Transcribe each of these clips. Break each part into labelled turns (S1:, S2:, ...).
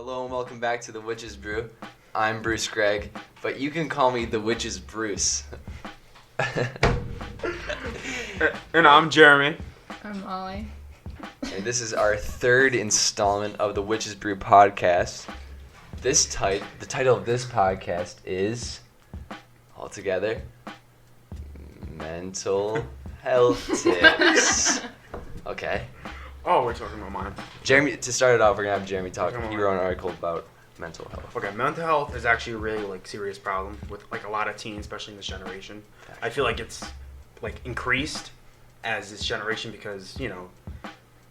S1: Hello and welcome back to the Witch's Brew. I'm Bruce Gregg, but you can call me the Witch's Bruce.
S2: And I'm Jeremy.
S3: I'm Molly.
S1: And this is our third installment of the Witch's Brew podcast. The title of this podcast is, all together, Mental Health Tips. Okay.
S2: Oh, we're talking about mine.
S1: Jeremy, to start it off, we're going to have Jeremy talk.
S2: Okay,
S1: He wrote an article about mental health.
S2: Okay, mental health is actually a really serious problem with a lot of teens, especially in this generation. I feel like it's increased as this generation because, due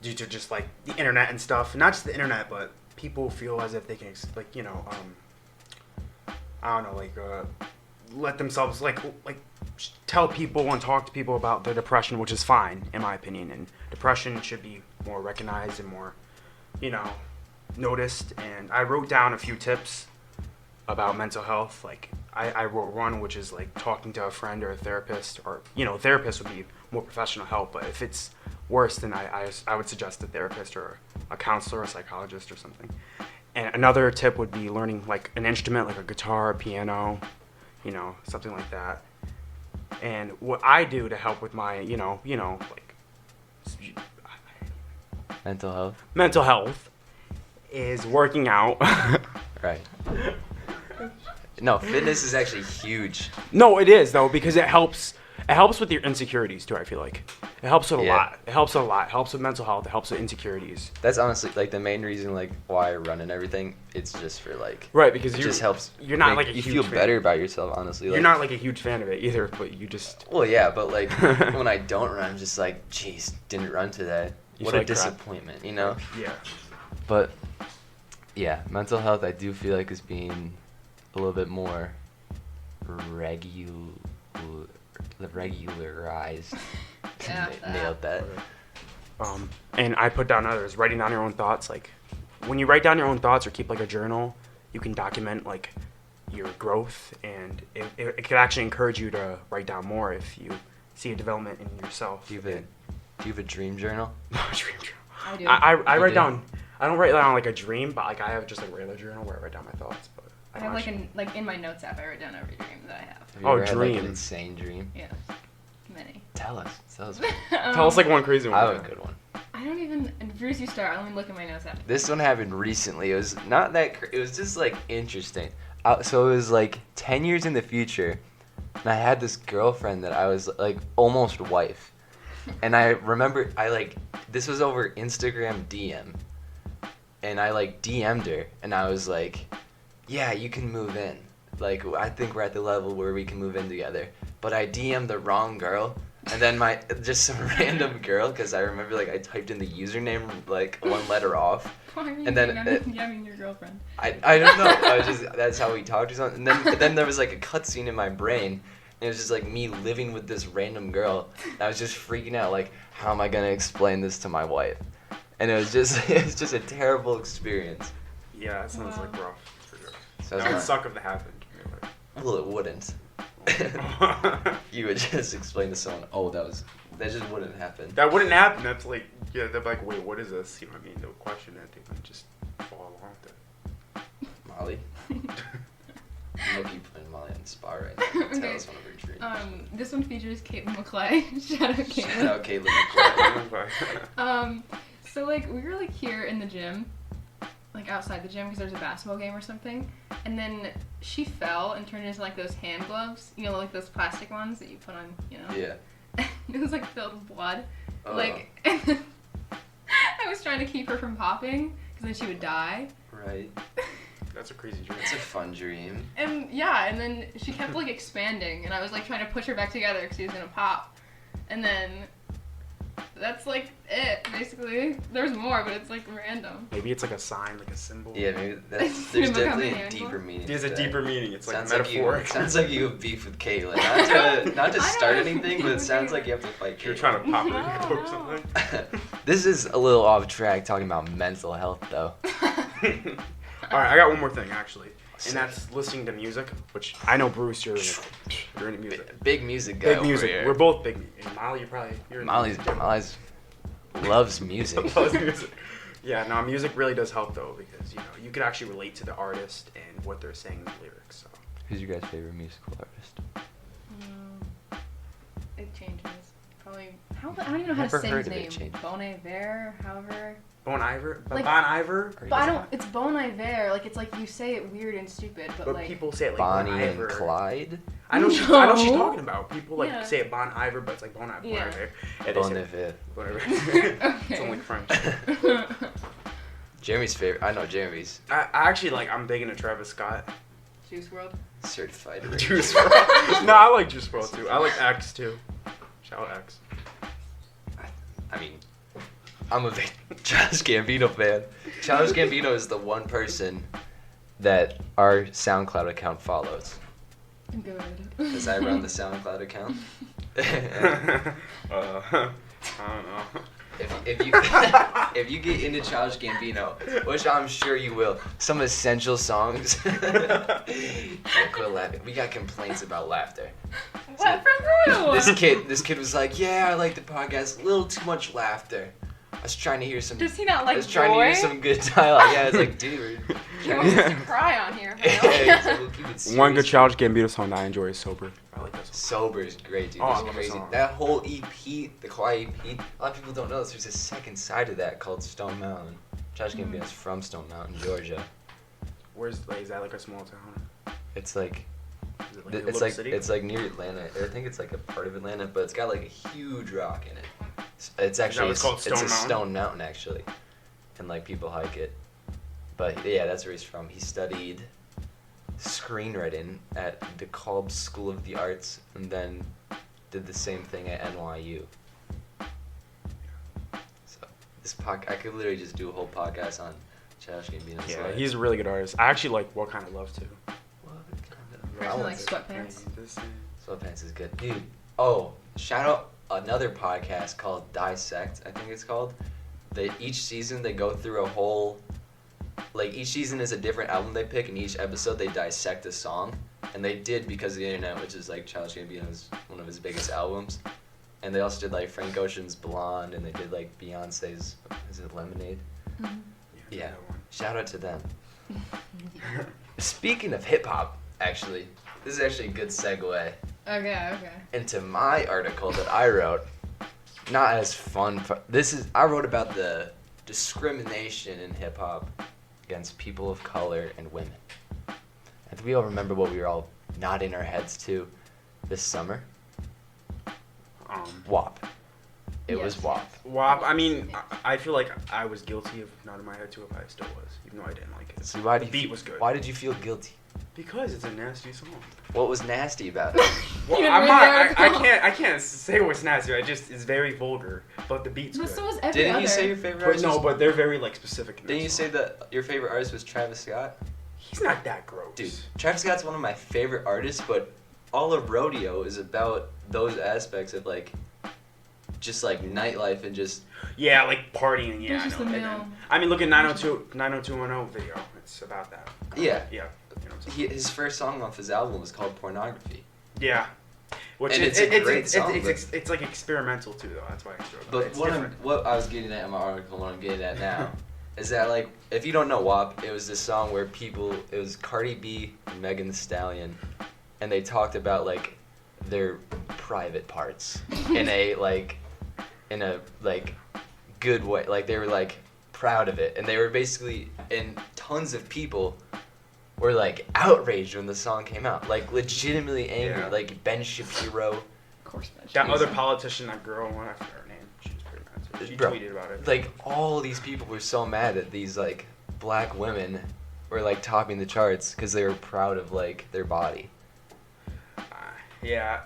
S2: to just the internet and stuff. Not just the internet, but people feel as if they can let themselves tell people and talk to people about their depression, which is fine in my opinion. And depression should be more recognized and more, noticed. And I wrote down a few tips about mental health. I wrote one, which is talking to a friend or a therapist, or a therapist would be more professional help. But if it's worse, then I would suggest a therapist or a counselor, or a psychologist, or something. And another tip would be learning an instrument, like a guitar, a piano, something like that. And what I do to help with my, mental health is working out.
S1: Right. No, fitness is actually huge.
S2: No, it is though, because it helps with your insecurities too. I feel like it helps with a lot. It helps a lot. It helps with mental health. It helps with insecurities.
S1: That's honestly the main reason why I run and everything. It's just for
S2: right, because
S1: it just helps.
S2: You're not
S1: you feel better about yourself, honestly.
S2: You're not a huge fan of it either, but you just.
S1: Well, yeah, but when I don't run, I'm just geez, didn't run today. What a disappointment,
S2: Yeah.
S1: But yeah, mental health I do feel is being a little bit more regularized.
S3: Yeah,
S1: Nailed that.
S2: And I put down others, writing down your own thoughts. When you write down your own thoughts or keep a journal, you can document your growth, and it could actually encourage you to write down more if you see a development in yourself.
S1: Do you have a dream journal?
S2: No, dream journal.
S3: I do.
S2: I write down. I don't write down a dream, but I have just a regular journal where I write down my thoughts. But
S3: I have in my notes app, I write down every dream that I have.
S1: Have you ever had,
S2: dream.
S1: an insane dream?
S3: Yeah, many.
S1: Tell us.
S2: Tell us one crazy one.
S1: I have a good one.
S3: I don't even. Bruce, you start. Let me look at my notes app.
S1: This one happened recently. It was not that. It was just interesting. So it was 10 years in the future, and I had this girlfriend that I was almost wife, and I remember this was over Instagram DM, and I DM'd her, and I was yeah, you can move in. I think we're at the level where we can move in together. But I DM'd the wrong girl, and then just some random girl, because I remember I typed in the username one letter off.
S3: Why are you DMing your girlfriend?
S1: I don't know. That's how we talked or something. And then there was a cutscene in my brain, and it was just me living with this random girl. And I was just freaking out, how am I gonna explain this to my wife? And it was just a terrible experience.
S2: Yeah, that sounds rough.
S1: So
S2: That would suck if it happened.
S1: Well, it wouldn't. You would just explain to someone, that just wouldn't happen.
S2: That wouldn't happen. That's they'd be wait, what is this? You know what I mean? They'll question it. They would just follow along with it.
S1: Molly? I'm looking putting Molly on the spot right now.
S3: Okay.
S1: Tell us one of her dreams.
S3: This one features Caitlin McClay. Shout out Caitlin.
S1: Shout out Caitlin McClay.
S3: So we were here in the gym, outside the gym, because there's a basketball game or something, and then she fell and turned into those hand gloves, those plastic ones that you put on,
S1: Yeah.
S3: It was filled with blood.
S1: Oh.
S3: And then I was trying to keep her from popping, because then she would die.
S1: Right.
S2: That's a crazy dream.
S1: It's a fun dream.
S3: And yeah, and then she kept expanding, and I was trying to push her back together because she was gonna pop, and then that's it basically. There's more, but it's random.
S2: Maybe it's a sign, a symbol.
S1: Yeah, maybe there's definitely a deeper meaning.
S2: There's a deeper meaning. It's
S1: sounds
S2: metaphoric.
S1: Sounds like you have beef with Caitlin. Not to start anything, but it sounds like you have to fight Caitlin.
S2: You're trying to pop her or something.
S1: This is a little off track talking about mental health though.
S2: Alright, I got one more thing actually. And that's listening to music, which I know Bruce, you're into music.
S1: Big music guy.
S2: Big music.
S1: Over here.
S2: We're both big. And Molly, you're
S1: Molly's loves music.
S2: Loves music. Yeah, no, music really does help though because you can actually relate to the artist and what they're saying in the lyrics. So.
S1: Who's your guys' favorite musical artist?
S3: It changes. Probably. I don't even know how
S1: Never
S3: to say
S1: heard
S3: his
S1: of it
S3: name.
S1: change.
S3: Bon Iver, however.
S2: Bon Iver?
S3: Like-
S2: Bon Iver?
S3: But I don't. It's Bon Iver. Like it's like you say it weird and stupid, but
S2: But
S3: like.
S2: people say it like
S1: Bonnie
S2: Bon Iver.
S1: and Clyde?
S2: I know she's talking
S3: No.
S2: about. People like
S3: Yeah.
S2: say it Bon Iver, but it's like Bon Iver.
S3: Yeah.
S2: Yeah, they
S1: Bon
S2: say
S1: Iver.
S2: Bon Iver.
S3: Okay.
S2: It's only French.
S1: Jeremy's favorite. I know Jeremy's
S2: I actually like. I'm big into Travis Scott.
S3: Juice World.
S1: certified.
S2: Juice WRLD. No, I like Juice WRLD too. I like X too. Shout out X.
S1: I mean, I'm a big Childish Gambino fan. Childish Gambino is the one person that our SoundCloud account follows.
S3: Good.
S1: Because I run the SoundCloud account.
S2: I don't know.
S1: If you get into Childish Gambino, which I'm sure you will, some essential songs. Yeah, quit laughing. We got complaints about laughter.
S3: What from who?
S1: This kid was like, yeah, I like the podcast. A little too much laughter. I was trying to hear some.
S3: Does he not
S1: I
S3: like
S1: was trying to
S3: joy?
S1: hear some good dialogue. Yeah, it's like, dude.
S3: He wants us to cry on here.
S1: Yeah, it's like, we'll keep it
S2: One good
S1: serious.
S2: Childish Gambino song that I enjoy is Sober. I like that song.
S1: Sober is great, dude.
S2: Oh, I
S1: It's
S2: love the
S1: crazy.
S2: song.
S1: That whole EP, the Quiet EP, a lot of people don't know this. There's a second side of that called Stone Mountain. Childish Gambino's from Stone Mountain, Georgia.
S2: Where's like is that like a small town?
S1: It's like
S2: Is it like a
S1: it's
S2: little
S1: like
S2: city?
S1: it's like near Atlanta. I think it's like a part of Atlanta, but it's got like a huge rock in it. It's actually
S2: what's called
S1: it's
S2: Stone
S1: a
S2: Mountain?
S1: stone mountain actually, and like people hike it. But yeah, that's where he's from. He studied screenwriting at the Kolb School of the Arts, and then did the same thing at NYU. So this I could literally just do a whole podcast on Childish Gambino's
S2: Yeah,
S1: life.
S2: he's a really good artist. I actually like What Kind of Love too.
S1: What kind of
S3: Person like
S1: balance?
S3: sweatpants.
S1: Sweatpants is good. Dude, oh, shout out another podcast called Dissect, I think it's called. Each season they go through a whole, like each season is a different album they pick, and each episode they dissect a song. And they did Because of the Internet, which is like Childish Gambino's one of his biggest albums. And they also did like Frank Ocean's Blonde, and they did like Beyonce's, is it Lemonade? Yeah. Shout out to them. Speaking of hip hop, actually, this is actually a good segue
S3: Okay.
S1: into my article that I wrote. Not as fun. I wrote about the discrimination in hip hop against people of color and women. And we all remember what we were all nodding our heads to this summer? WAP. It was
S3: Yes.
S1: WAP.
S2: WAP. I mean, I feel like I was guilty of nodding my head to it, but I still was, even though I didn't like it.
S1: So why
S2: The
S1: did
S2: beat was good.
S1: Why did you feel guilty?
S2: Because it's a nasty song.
S1: What was nasty about it?
S2: Well,
S3: You
S2: I'm
S3: read
S2: not.
S3: the
S2: I
S3: article?
S2: can't say what's nasty. It's very vulgar, but the beat's
S3: But
S2: good.
S3: so was every
S1: Didn't
S3: other.
S1: you say your favorite
S2: But
S1: artist?
S2: no,
S1: was-
S2: but they're very like specific. in that
S1: Didn't you
S2: song.
S1: say that your favorite artist was Travis Scott?
S2: He's not that gross.
S1: Dude, Travis Scott's one of my favorite artists, but all of Rodeo is about those aspects of like, just like nightlife and just.
S2: Yeah, like partying. Yeah,
S3: It's
S2: I
S3: just
S2: know.
S3: the
S2: And
S3: male-
S2: then- I mean, look at 90210 video. It's about that.
S1: Yeah.
S2: Yeah. You know what I'm saying?
S1: His first song off his album was called Pornography.
S2: Yeah. Which
S1: And
S2: is,
S1: it's a great song,
S2: It's like experimental too, though. That's why I enjoy it.
S1: But
S2: It's
S1: what
S2: different.
S1: what I was getting at in my article, what I'm getting at now, is that like if you don't know WAP, it was this song where it was Cardi B and Megan Thee Stallion, and they talked about like their private parts in a good way. Like they were like proud of it, and they were basically, and tons of people were like outraged when the song came out, like legitimately angry.
S2: Yeah.
S1: Like Ben Shapiro.
S3: Of course, bitch.
S2: That other
S1: Yeah.
S2: politician, that girl, I forgot her name. She was pretty mad too. She
S1: Bro,
S2: tweeted about it.
S1: Like all these people were so mad that these like black women were like topping the charts because they were proud of like their body.
S2: Yeah,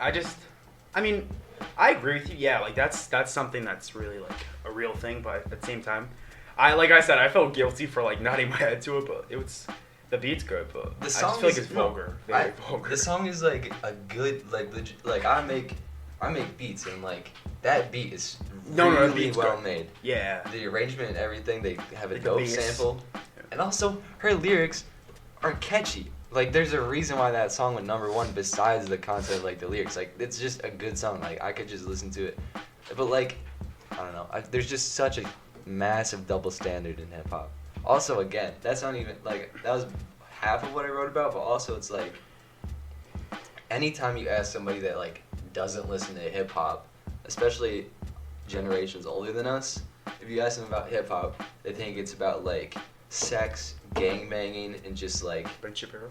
S2: I mean, I agree with you. Yeah, like that's something that's really like a real thing. But at the same time, like I said, I felt guilty for like nodding my head to it. But the beat's good. But
S1: The
S2: I
S1: song
S2: just feel like
S1: is-
S2: it's vulgar. Very vulgar.
S1: The song is like a good like I make beats and like that beat is
S2: No, the
S1: really
S2: beat's
S1: well
S2: good.
S1: made.
S2: Yeah.
S1: The arrangement and everything, they have a
S2: Like the
S1: dope
S2: bass.
S1: sample,
S2: Yeah.
S1: and also her lyrics are catchy. Like there's a reason why that song went #1 besides the content, like the lyrics. Like it's just a good song. Like I could just listen to it, but like I don't know. There's just such a massive double standard in hip hop. Also, again, that's not even like that was half of what I wrote about, but also it's like anytime you ask somebody that like doesn't listen to hip hop, especially generations older than us, if you ask them about hip hop, they think it's about like sex, gang banging, and just like.
S2: Ben Shapiro.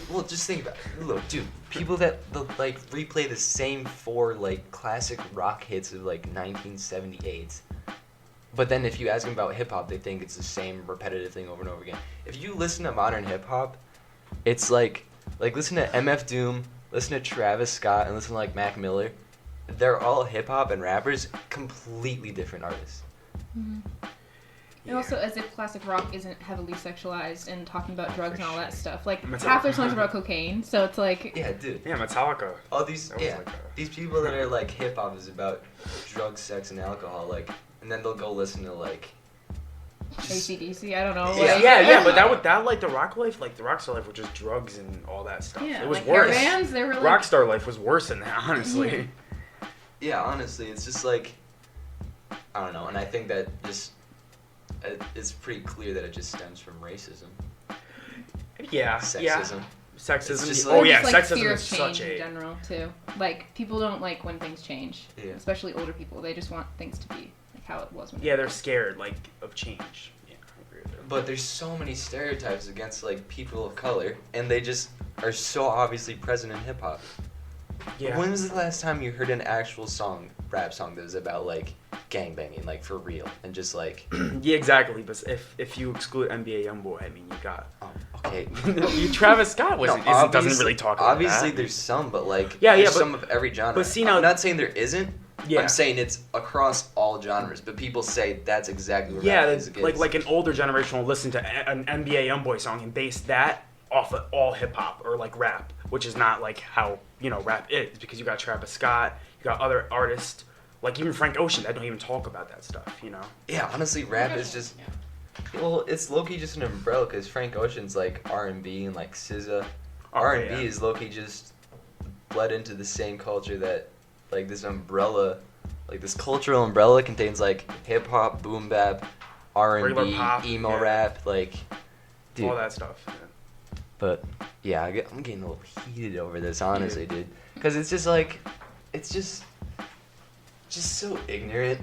S1: Well, just think about it. Look, dude, people that like replay the same 4 like classic rock hits of like 1978. But then if you ask them about hip hop, they think it's the same repetitive thing over and over again. If you listen to modern hip hop, it's like listen to MF Doom, listen to Travis Scott, and listen to like Mac Miller. They're all hip hop and rappers, completely different artists.
S3: Mm-hmm. And also, as if classic rock isn't heavily sexualized and talking about drugs and all that stuff. Like, half their songs are about cocaine, so it's like...
S1: Yeah, dude.
S2: Yeah, Metallica.
S1: All these, these people that are like, hip-hop is about drugs, sex, and alcohol, like, and then they'll go listen to, like...
S3: AC/DC, I don't know.
S1: Yeah,
S3: like,
S2: yeah, but that like the rock life, like the rockstar life was just drugs and all that stuff.
S3: Yeah,
S2: it was
S3: like
S2: worse.
S3: Their bands, they were like...
S2: Rockstar life was worse than that, honestly.
S1: Yeah, honestly, it's just like... I don't know, and I think that just... It's pretty clear that it just stems from racism.
S2: Yeah.
S1: Sexism.
S2: Yeah. Sexism.
S1: Just
S2: Oh
S1: like,
S2: yeah,
S3: like
S2: sexism
S3: fear
S2: is
S3: of change
S2: such
S3: in
S2: a.
S3: general too. Like people don't like when things change,
S1: Yeah.
S3: especially older people. They just want things to be like how it was when.
S2: Yeah, they're scared like of change. Yeah, I agree with that.
S1: But there's so many stereotypes against like people of color, and they just are so obviously present in hip hop.
S2: Yeah.
S1: When was the last time you heard an actual rap song that was about like gangbanging, like for real, and just like?
S2: Yeah, exactly. But if you exclude NBA YoungBoy, I mean, you got.
S1: Oh, okay.
S2: Travis Scott doesn't really talk about
S1: obviously
S2: that.
S1: there's some, but like
S2: there's
S1: some of every genre.
S2: But see now,
S1: I'm not saying there isn't.
S2: Yeah.
S1: I'm saying it's across all genres, but people say that's exactly what
S2: yeah,
S1: rap music is.
S2: like an older generation will listen to an NBA YoungBoy song and base that off of all hip hop or like rap, which is not like how rap is, because you got Travis Scott, you got other artists like even Frank Ocean that don't even talk about that stuff.
S1: Yeah, honestly, rap is just. Well, it's low-key just an umbrella because Frank Ocean's like R&B and like SZA. R&B is low-key just bled into the same culture that like this umbrella, like this cultural umbrella contains like hip-hop, boom bap, R&B,
S2: pop,
S1: emo rap, like dude.
S2: All that stuff. Yeah.
S1: But yeah, I'm getting a little heated over this, honestly, dude, because it's just like, it's just so ignorant.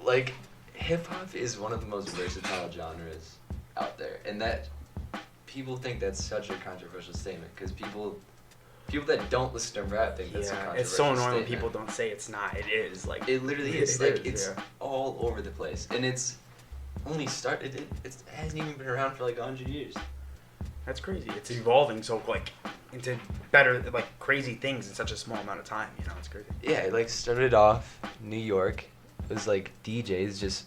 S1: Like, hip hop is one of the most versatile genres out there, and that people think that's such a controversial statement because people that don't listen to rap think that's a controversial
S2: it's so annoying
S1: statement.
S2: when people don't say it's not. It is like
S1: It literally is. Like it's
S2: yeah.
S1: all over the place, and it's only started. It hasn't even been around for like 100 years.
S2: That's crazy. It's evolving so like into better like crazy things in such a small amount of time. It's crazy.
S1: Yeah, it like started off New York. It was like DJs just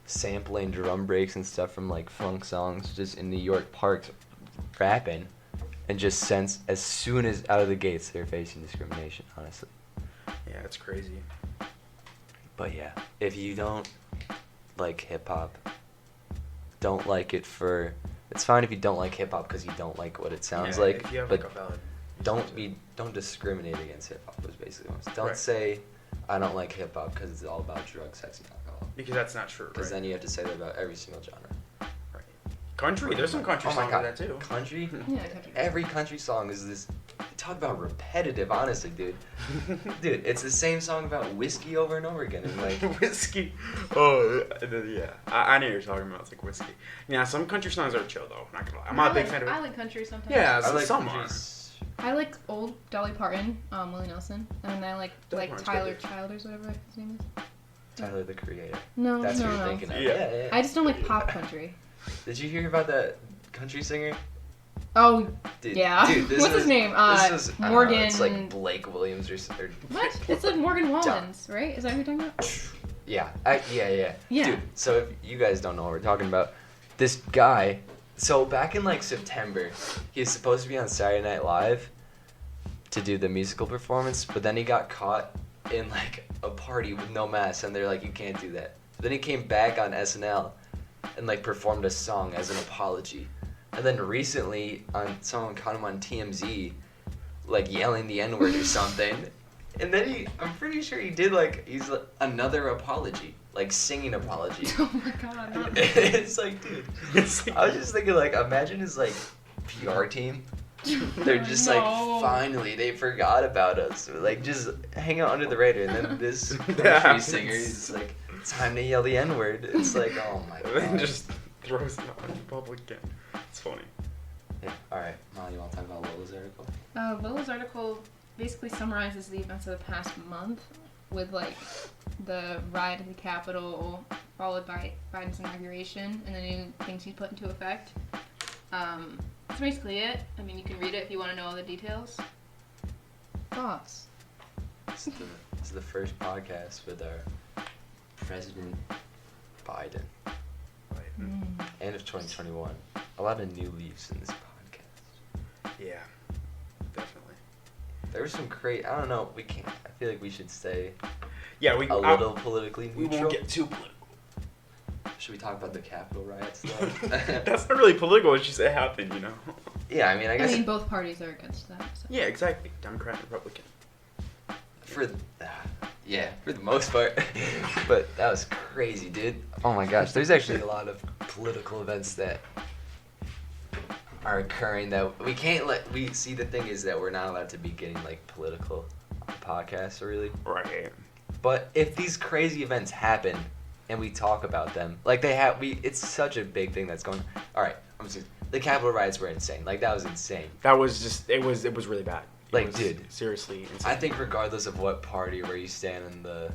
S1: sampling drum breaks and stuff from like funk songs just in New York parks rapping, and just since as soon as out of the gates they're facing discrimination, honestly.
S2: Yeah, it's crazy.
S1: But yeah, if you don't like hip hop, don't like it for. It's fine if you don't like hip hop because you don't like what it sounds like.
S2: If you have
S1: but
S2: like a valid
S1: don't discriminate against hip hop. Was basically what I'm saying. Don't
S2: Right.
S1: say I don't like hip hop because it's all about drugs, sex, and alcohol.
S2: because that's not true.
S1: Because
S2: Right?
S1: then you have to say that about every single genre.
S2: Right. Country. There's some country
S1: Oh my
S2: songs
S1: God.
S2: like that too.
S1: Country.
S3: Yeah, country.
S1: Every country song is this. Talk about repetitive, honestly, dude. Dude, it's the same song about whiskey over and over again, and like.
S2: Whiskey. Oh, yeah. I know what you're talking about. It's like whiskey. Yeah, some country songs are chill though. Not gonna lie. I'm not a big fan of it.
S3: I like country sometimes.
S2: Yeah,
S1: I like
S2: some are.
S1: countries.
S3: I like old Dolly Parton, Willie Nelson, and then I like
S2: Dolly Parton's
S3: Tyler
S2: good.
S3: Childers, whatever his name is.
S1: Tyler the Creator.
S3: No,
S1: That's
S3: no,
S1: what you're
S3: no.
S1: thinking of.
S2: Yeah.
S1: Yeah.
S3: I just don't like pop country.
S1: Did you hear about that country singer?
S3: Oh,
S1: Dude,
S3: yeah.
S1: Dude, this
S3: What's
S1: was,
S3: his name?
S1: This was, I don't know,
S3: Morgan.
S1: it's like Blake Williams or something.
S3: What? It's like Morgan Wallens, right? Is that what you're talking about?
S1: Yeah.
S3: Yeah.
S1: Dude, so if you guys don't know what we're talking about, this guy, so back in like September, he was supposed to be on Saturday Night Live to do the musical performance, but then he got caught in like a party with no mask, and they're like, you can't do that. So then he came back on SNL and like performed a song as an apology. And then recently, someone caught him on TMZ, like yelling the N-word or something, And then I'm pretty sure he did he's like another apology, like singing apology.
S3: Oh my god. Not
S1: It's like, dude, I was just thinking imagine his PR team. They're just
S3: No.
S1: finally they forgot about us. Just hang out under the radar, and then this country
S2: happens.
S1: singer is like, time to yell the N-word. It's like, oh my
S2: And then
S1: god.
S2: just throws it on public again. It's funny.
S1: Yeah. All right, Molly, you want to talk about Lola's article?
S3: Lila's article basically summarizes the events of the past month with the riot at the Capitol, followed by Biden's inauguration and the new things he put into effect. That's basically it. I mean, you can read it if you want to know all the details. Thoughts?
S1: This is the first podcast with our President Biden. End of 2021. A lot of new leaves in this podcast.
S2: Yeah, definitely.
S1: There was some great. I don't know. We can't. I feel like we should stay
S2: Yeah,
S1: a little politically
S2: we
S1: neutral.
S2: won't get too political.
S1: Should we talk about the Capitol riots? Though?
S2: That's not really political. It's just it happened, you know.
S1: Yeah, I mean, I
S3: I
S1: guess
S3: mean, both parties are against that. So.
S2: Yeah, exactly. Democrat and Republican.
S1: for the most part. But that was crazy, dude. Oh my gosh, there's actually a lot of political events that are occurring that we can't let. We see the thing is that we're not allowed to be getting political on the podcast, really.
S2: Right.
S1: But if these crazy events happen and we talk about them, it's such a big thing that's going. All right, the Capitol riots were insane. That was insane.
S2: That was just it was really bad. It was
S1: dude,
S2: seriously insane.
S1: I think regardless of what party where you stand in the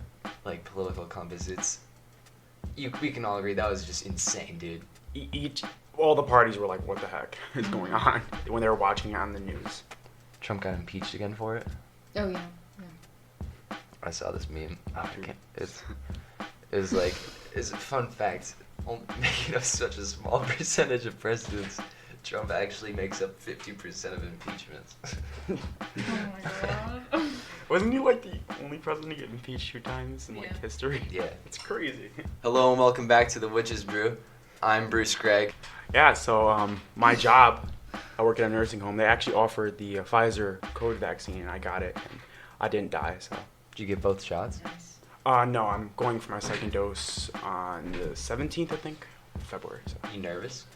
S1: political compass, we can all agree that was just insane, dude.
S2: All the parties were like, "What the heck is going on?" when they were watching it on the news.
S1: Trump got impeached again for it.
S3: Oh yeah.
S1: I saw this meme. Oh, I can't. It's a fun fact. Making up such a small percentage of presidents, Trump actually makes up 50% of impeachments.
S3: Oh my god.
S2: Wasn't he the only president to get impeached 2 times in
S3: Yeah.
S2: history?
S1: Yeah.
S2: It's crazy.
S1: Hello and welcome back to the Witch's Brew. I'm Bruce Gregg.
S2: Yeah, so my job, I work at a nursing home. They actually offered the Pfizer COVID vaccine, and I got it, and I didn't die. So,
S1: Did you get both shots?
S3: Nice.
S2: no, I'm going for my second dose on the 17th, I think, February. So,
S1: You nervous?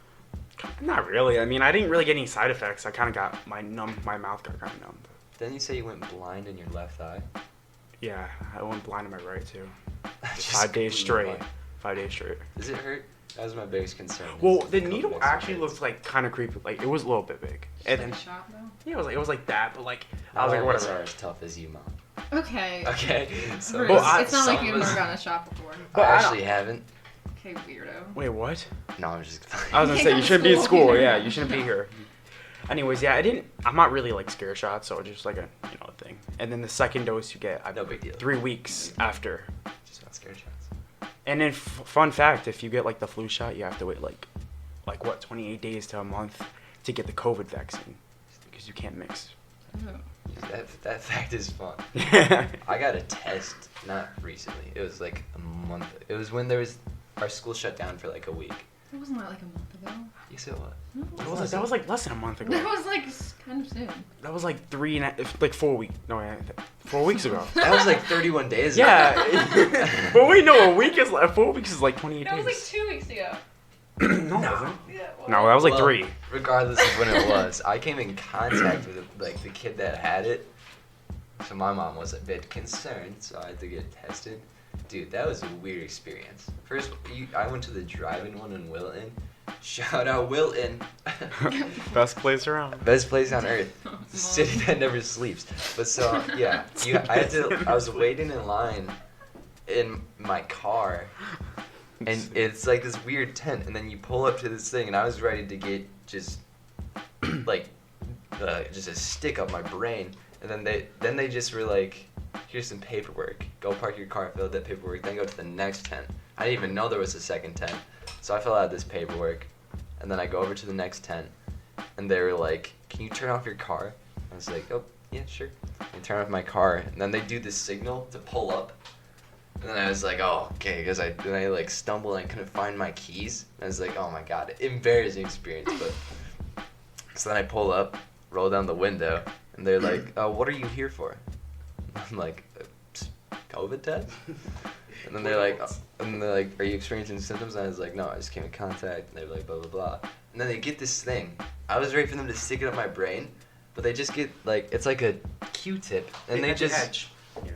S2: not really. I mean, I didn't really get any side effects. I kind of got my mouth got kind of numb.
S1: Didn't you say you went blind in your left eye?
S2: Yeah, I went blind in my right too.
S1: Just
S2: 5 days
S1: completely
S2: straight.
S1: blind.
S2: 5 days straight.
S1: Does it hurt? That was my biggest concern.
S2: Well,
S1: is
S2: the
S1: COVID
S2: needle
S1: vaccine
S2: actually
S1: hurts.
S2: looked kind of creepy. It was a little bit big. And then,
S3: shot though.
S2: yeah, it was like that, but I
S1: Not
S2: was
S1: all
S2: like,
S1: of us
S2: whatever.
S1: are as tough as you, Mom.
S3: Okay.
S1: Okay. So
S3: Bruce,
S2: Well, I-
S3: it's not like
S1: some
S3: you've
S1: of us-
S3: never gotten a shot before.
S2: But
S1: I
S2: I
S1: actually haven't.
S3: Okay, weirdo.
S2: Wait, what?
S1: No, I'm just.
S2: I was gonna
S3: You
S2: say
S3: can't
S2: you
S3: go
S2: shouldn't
S3: to
S2: be in
S3: school
S2: school.
S3: either.
S2: Yeah, you shouldn't be here. Anyways, yeah, I'm not really scared shots, so just a thing. And then the second dose you get,
S1: No big deal.
S2: 3 weeks after.
S1: Just not scared shots.
S2: And then fun fact, if you get the flu shot, you have to wait 28 days to a month to get the COVID vaccine because you can't mix.
S3: Oh.
S1: That fact is fun. I got a test not recently. It was a month. It was when our school shut down for a week.
S3: That wasn't that a month ago.
S1: Yes, it was.
S3: No, it
S2: That
S3: wasn't.
S2: was less than a month ago.
S3: That was kind of soon.
S2: That was 4 weeks. No, 4 weeks ago.
S1: That was 31 days ago.
S2: Yeah. But wait, no, 4 weeks is 28
S3: That was
S2: days.
S3: 2 weeks ago.
S2: No, it wasn't.
S3: Yeah.
S2: No, that was
S1: Well,
S2: 3.
S1: Regardless of when it was, I came in contact with the kid that had it. So my mom was a bit concerned, so I had to get tested. Dude, that was a weird experience. First, I went to the drive-in one in Wilton. Shout out Wilton.
S2: Best place around.
S1: Best place on earth. City that never sleeps. But so yeah, I was waiting in line in my car, and it's this weird tent, and then you pull up to this thing, and I was ready to get just just a stick up my brain, and then they just were like, here's some paperwork. Go park your car, fill out that paperwork, then go to the next tent. I didn't even know there was a second tent. So I fill out this paperwork, and then I go over to the next tent, and they were like, can you turn off your car? I was like, oh, yeah, sure. I turn off my car, and then they do this signal to pull up. And then I was like, oh, okay, because I stumbled and I couldn't find my keys. And I was like, oh my god, embarrassing experience. But so then I pull up, roll down the window, and they're like, oh, what are you here for? I'm like, COVID test? And then they're like, are you experiencing symptoms? And I was like, no, I just came in contact. And they were like, blah, blah, blah. And then they get this thing. I was ready for them to stick it up my brain, but they just get like, it's like a Q-tip. And they just,
S2: edge. Yeah.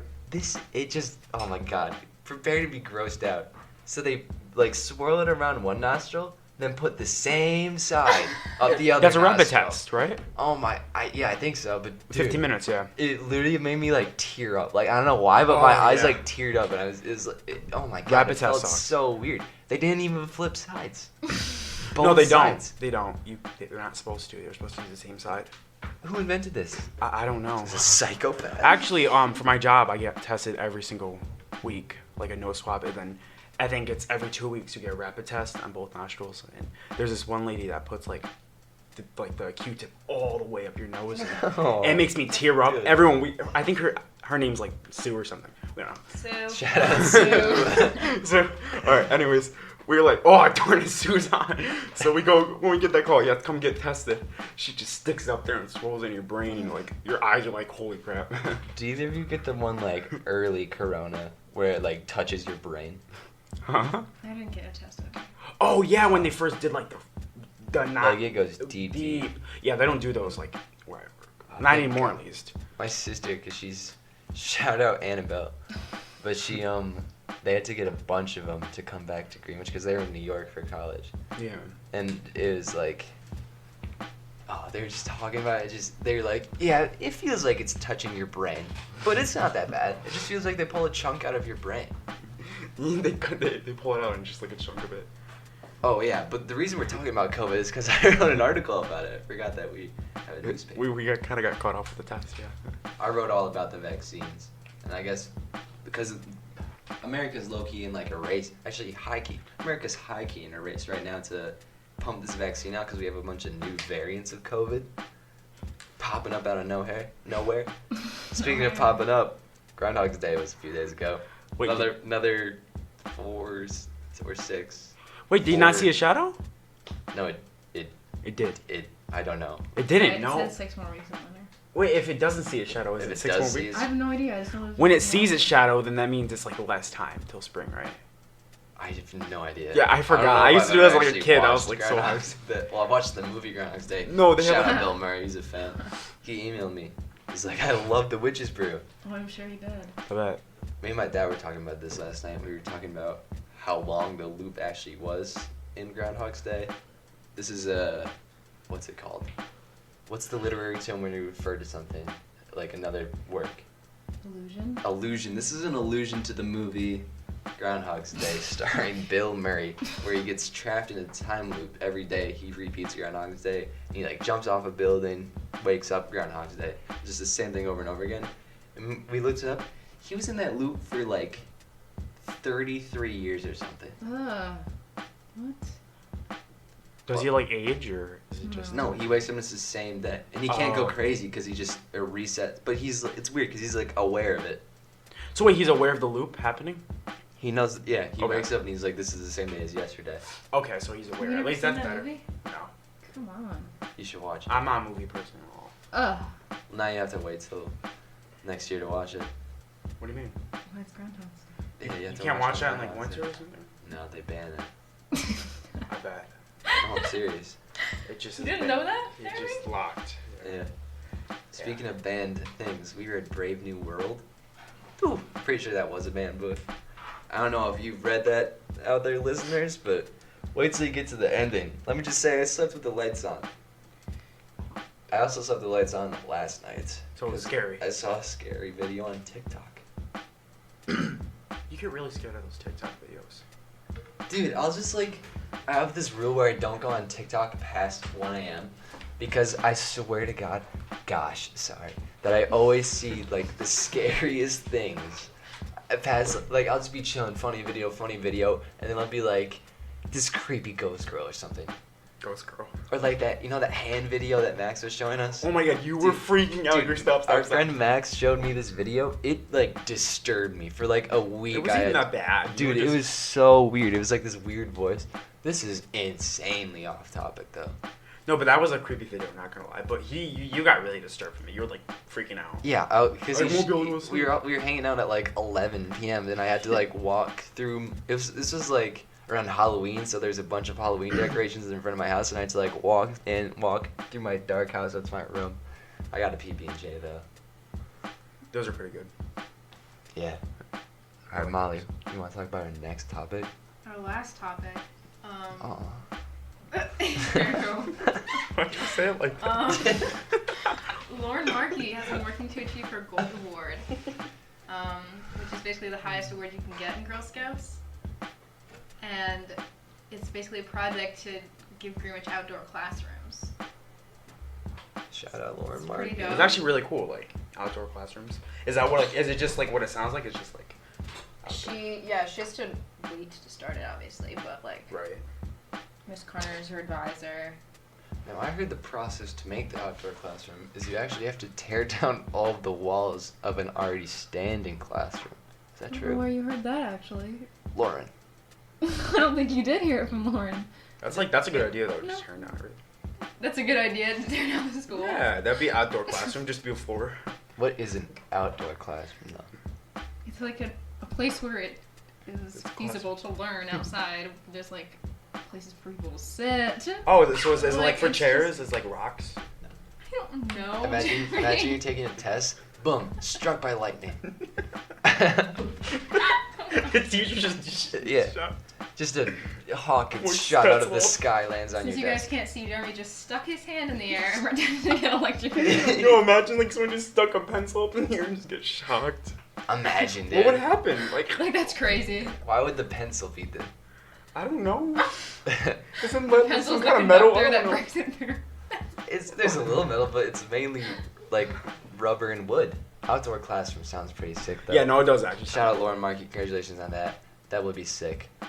S1: Oh my God. Prepare to be grossed out. So they like swirl it around one nostril, then put the same side up the other
S2: That's a
S1: nostril.
S2: rapid test, right?
S1: Oh my, yeah, I think so. But dude,
S2: 15 minutes, yeah.
S1: it literally made me like tear up. Like I don't know why, but my eyes
S2: yeah.
S1: like teared up, and oh my God,
S2: Rapid
S1: it felt
S2: test sucks.
S1: so weird. They didn't even flip sides.
S2: No, they
S1: sides.
S2: don't. They don't. They're not supposed to. They're supposed to use the same side.
S1: Who invented this?
S2: I don't know.
S1: It's a psychopath.
S2: Actually, for my job, I get tested every single week, like a nose swab, and then I think it's every 2 weeks you get a rapid test on both nostrils. And there's this one lady that puts like the Q-tip all the way up your nose, and it makes me tear up.
S1: Good.
S2: Everyone, I think her name's like Sue or something. We don't know.
S3: Sue.
S1: Shout out Sue.
S2: So, all right. Anyways, we were like, oh darn it, Sue's on. So we go when we get that call. You have to come get tested. She just sticks it up there and swirls in your brain, and like your eyes are like, holy crap.
S1: Do either of you get the one like early corona where it like touches your brain?
S2: Huh?
S3: I didn't get a test of it.
S2: Oh yeah, when they first did like the not
S1: Like it goes deep.
S2: Yeah, they don't do those like wherever. Not anymore, at least.
S1: My sister, cause she's shout out Annabelle, but she they had to get a bunch of them to come back to Greenwich because they were in New York for college.
S2: Yeah.
S1: And it was like, oh, they were just talking about it. They're like, yeah, it feels like it's touching your brain, but it's not that bad. It just feels like they pull a chunk out of your brain.
S2: they pull it out and just like a chunk of it.
S1: Oh yeah, but the reason we're talking about COVID is because I wrote an article about it. I forgot that we have a newspaper.
S2: We kind of got caught off with the test, yeah.
S1: I wrote all about the vaccines, and I guess because America's low-key in like a race, actually high-key. America's high-key in a race right now to pump this vaccine out because we have a bunch of new variants of COVID popping up out of nowhere. Speaking of popping up, Groundhog's Day was a few days ago.
S2: Wait,
S1: Another 4 or 6.
S2: Wait, did you not see a shadow?
S1: No,
S2: It did.
S1: I don't know.
S2: It didn't,
S3: It
S2: no.
S3: said 6 more weeks in winter.
S2: Wait, if it doesn't see a shadow, is
S1: If
S2: it
S1: it
S2: 6 more
S1: does
S2: weeks?
S1: see
S3: I have no idea. I just know
S2: When it sees its shadow, then that means it's like less time till spring, right?
S1: I have no idea.
S2: Yeah, I
S1: don't
S2: forgot.
S1: know
S2: I
S1: if
S2: used to
S1: I've
S2: do that as like a
S1: actually
S2: kid. I
S1: watched
S2: was like so
S1: Groundhog's Day. Well, I watched the movie Groundhog's Day.
S2: No, they
S1: Shout
S2: have
S1: out Bill Murray. He's a fan. He emailed me. He's like, I love the Witch's Brew.
S3: Oh, I'm sure he did.
S2: I bet.
S1: Me and my dad were talking about this last night. We were talking about how long the loop actually was in Groundhog's Day. This is what's it called? What's the literary term when you refer to something like another work?
S3: Illusion.
S1: Allusion. This is an allusion to the movie Groundhog's Day, starring Bill Murray, where he gets trapped in a time loop every day. He repeats Groundhog's Day. And he like jumps off a building, wakes up, Groundhog's Day. Just the same thing over and over again. And we looked it up. He was in that loop for like 33 years or something.
S3: What?
S2: Does he like age or is it just?
S1: No, he wakes up and it's the same day, and he can't go
S2: Oh.
S1: crazy because he just resets. But it's weird because he's like aware of it.
S2: So wait, he's aware of the loop happening?
S1: He knows. Yeah, he
S2: Okay.
S1: wakes up and he's like, "This is the same day as yesterday."
S2: Okay, so he's
S3: Have
S2: aware.
S3: you
S2: At
S3: never
S2: least
S3: seen
S2: that's
S3: that
S2: better.
S3: movie?
S2: No,
S3: Come on.
S1: You should watch it.
S2: I'm not a movie person at all.
S3: Ugh.
S1: Now you have to wait till next year to watch it.
S2: What do you mean?
S3: Why it's Groundhog's Day?
S1: Yeah, you
S2: You
S1: have to
S2: can't watch
S1: it
S2: that
S1: on
S2: in like
S1: Groundhog's
S2: winter
S1: Day.
S2: or something?
S1: No, they ban it.
S2: I bet.
S1: No, I'm serious.
S2: It just
S3: You
S2: is
S3: didn't
S2: banned.
S3: know that,
S2: It's
S3: Harry?
S2: just locked.
S1: Yeah. Speaking of banned things, we were at Brave New World. Ooh, pretty sure that was a banned book. I don't know if you've read that out there, listeners, but wait till you get to the ending. Let me just say, I slept with the lights on. I also slept with the lights on last night.
S2: So it was
S1: 'cause
S2: scary.
S1: I saw a scary video on TikTok.
S2: You get really scared of those TikTok videos.
S1: Dude, I'll just like, I have this rule where I don't go on TikTok past 1 a.m. because I swear to God, that I always see like the scariest things. I'll just be chilling, funny video, and then I'll be like, this creepy ghost girl or something.
S2: Ghost girl.
S1: Or like that, that hand video that Max was showing us?
S2: Oh my god, you were
S1: Dude,
S2: freaking out.
S1: Dude,
S2: Your stop.
S1: our friend Max showed me this video. It like disturbed me for like a week.
S2: It wasn't even that bad. You
S1: Dude,
S2: were
S1: it
S2: just-
S1: was so weird. It was like this weird voice. This is insanely off topic though.
S2: No, but that was a creepy video, not gonna lie. But you got really disturbed from it. You were like freaking out.
S1: Yeah, because
S2: I won't be able to sleep.
S1: we were hanging out at like 11 p.m. Then I had to like walk through. This was like around Halloween, so there's a bunch of Halloween decorations in front of my house, and I had to like walk through my dark house. That's my room. I got a PB&J though.
S2: Those are pretty good.
S1: Yeah. All right, Molly, you want to talk about our next topic?
S3: Our last topic.
S1: Oh.
S2: Why'd you say it like that?
S3: Lauren Markey has been working to achieve her Gold Award, which is basically the highest award you can get in Girl Scouts. And it's basically a project to give Greenwich outdoor classrooms.
S1: Shout out Lauren
S3: It's
S1: Markey.
S3: pretty dope.
S2: It's actually really cool, like outdoor classrooms. Is that what? Like, is it just like what it sounds like? It's just like. Outdoor.
S3: She has to wait to start it, obviously, but like
S2: Right.
S3: Miss Carter is her advisor.
S1: Now, I heard the process to make the outdoor classroom is you actually have to tear down all of the walls of an already standing classroom. Is that
S3: I don't
S1: true?
S3: know where you heard that, actually.
S1: Lauren.
S3: I don't think you did hear it from Lauren.
S2: That's a good idea though.
S3: No.
S2: Just turn down everything.
S3: That's a good idea to tear down the school.
S2: Yeah, that'd be outdoor classroom. Just be a floor.
S1: What is an outdoor classroom, though?
S3: It's like a place where it is
S2: It's a
S3: feasible to learn outside. There's like places for people to sit.
S2: Oh, so is it like for
S3: it's
S2: chairs? Is like rocks?
S3: I don't know.
S1: Imagine you taking a test. Boom, struck by lightning.
S2: The teacher just
S1: Yeah.
S2: shot.
S1: Just a hawk gets
S2: Or
S1: shot out of the
S2: pretzel.
S1: sky, lands on
S3: Since
S1: your
S3: you guys
S1: desk.
S3: can't see, Jeremy just stuck his hand in the air and pretended to get electrocuted.
S2: Yo, imagine like someone just stuck a pencil up in the air and just get shocked.
S1: Imagine, dude.
S2: What would happen? Like,
S3: Like, that's crazy.
S1: Why would the pencil be the...
S2: I don't know. Isn't
S3: Pencil's
S2: some
S3: the
S2: kind of metal?
S3: conductor
S2: I
S3: that
S2: don't know.
S3: breaks it through.
S1: There's a little metal, but it's mainly like rubber and wood. Outdoor classroom sounds pretty sick, though.
S2: Yeah, no, it does actually.
S1: Shout out Lauren Markey. Congratulations on that. That would be sick.
S3: Mm.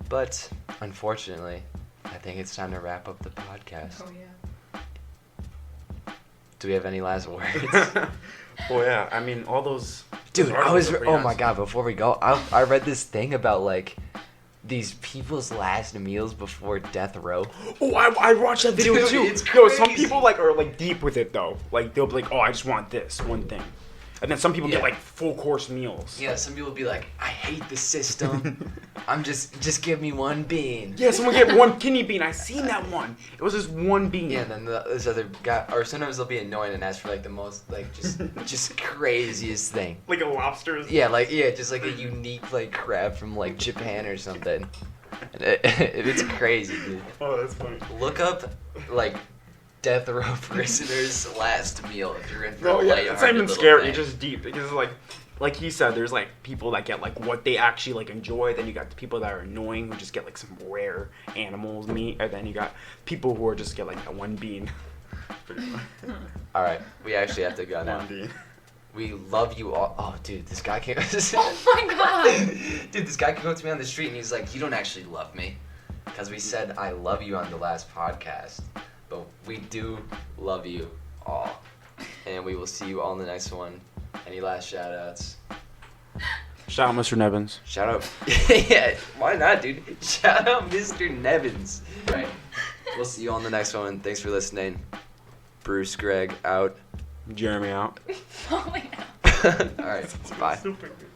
S1: But unfortunately, I think it's time to wrap up the podcast.
S3: Oh, yeah.
S1: Do we have any last words?
S2: Well, yeah. I mean, all those.
S1: Dude,
S2: those
S1: I was.
S2: articles are pretty
S1: Oh my
S2: nice.
S1: god! Before we go, I read this thing about like these people's last meals before death row.
S2: Oh, I watched that video
S1: Dude,
S2: too.
S1: it's
S2: Yo, some
S1: crazy.
S2: people like are like deep with it though. Like they'll be like, oh, I just want this one thing, and then some people
S1: Yeah.
S2: get like full course meals.
S1: Yeah, some people be like, I hate the system. I'm just give me one bean.
S2: Yeah, someone get one kidney bean. I seen that one. It was just one bean.
S1: Yeah, and then this other guy, or sometimes they'll be annoying and ask for like the most like just craziest thing.
S2: Like a lobster.
S1: Yeah, just like a unique like crab from like Japan or something. And it's crazy, dude.
S2: Oh, that's funny.
S1: Look up like death row prisoners' last meal if you're in for
S2: No,
S1: a
S2: yeah,
S1: lighthearted
S2: it's not even
S1: little
S2: scary.
S1: thing.
S2: It's just deep because like he said, there's like people that get like what they actually like enjoy. Then you got the people that are annoying who just get like some rare animals meat, and then you got people who are just get like that one bean. Pretty much.
S1: All right, we actually have to go now.
S2: One bean.
S1: We love you all. Oh, dude, this guy came.
S3: Oh my god!
S1: Dude, this guy came up to me on the street and he's like, "You don't actually love me," because we said I love you on the last podcast, but we do love you all, and we will see you all in the next one. Any last shout outs?
S2: Shout out Mr. Nevins.
S1: Shout out. Yeah, why not, dude? Shout out Mr. Nevins. Right. We'll see you on the next one. Thanks for listening. Bruce, Greg, out.
S2: Jeremy out.
S3: Falling out.
S1: All right. Bye.
S2: Super good.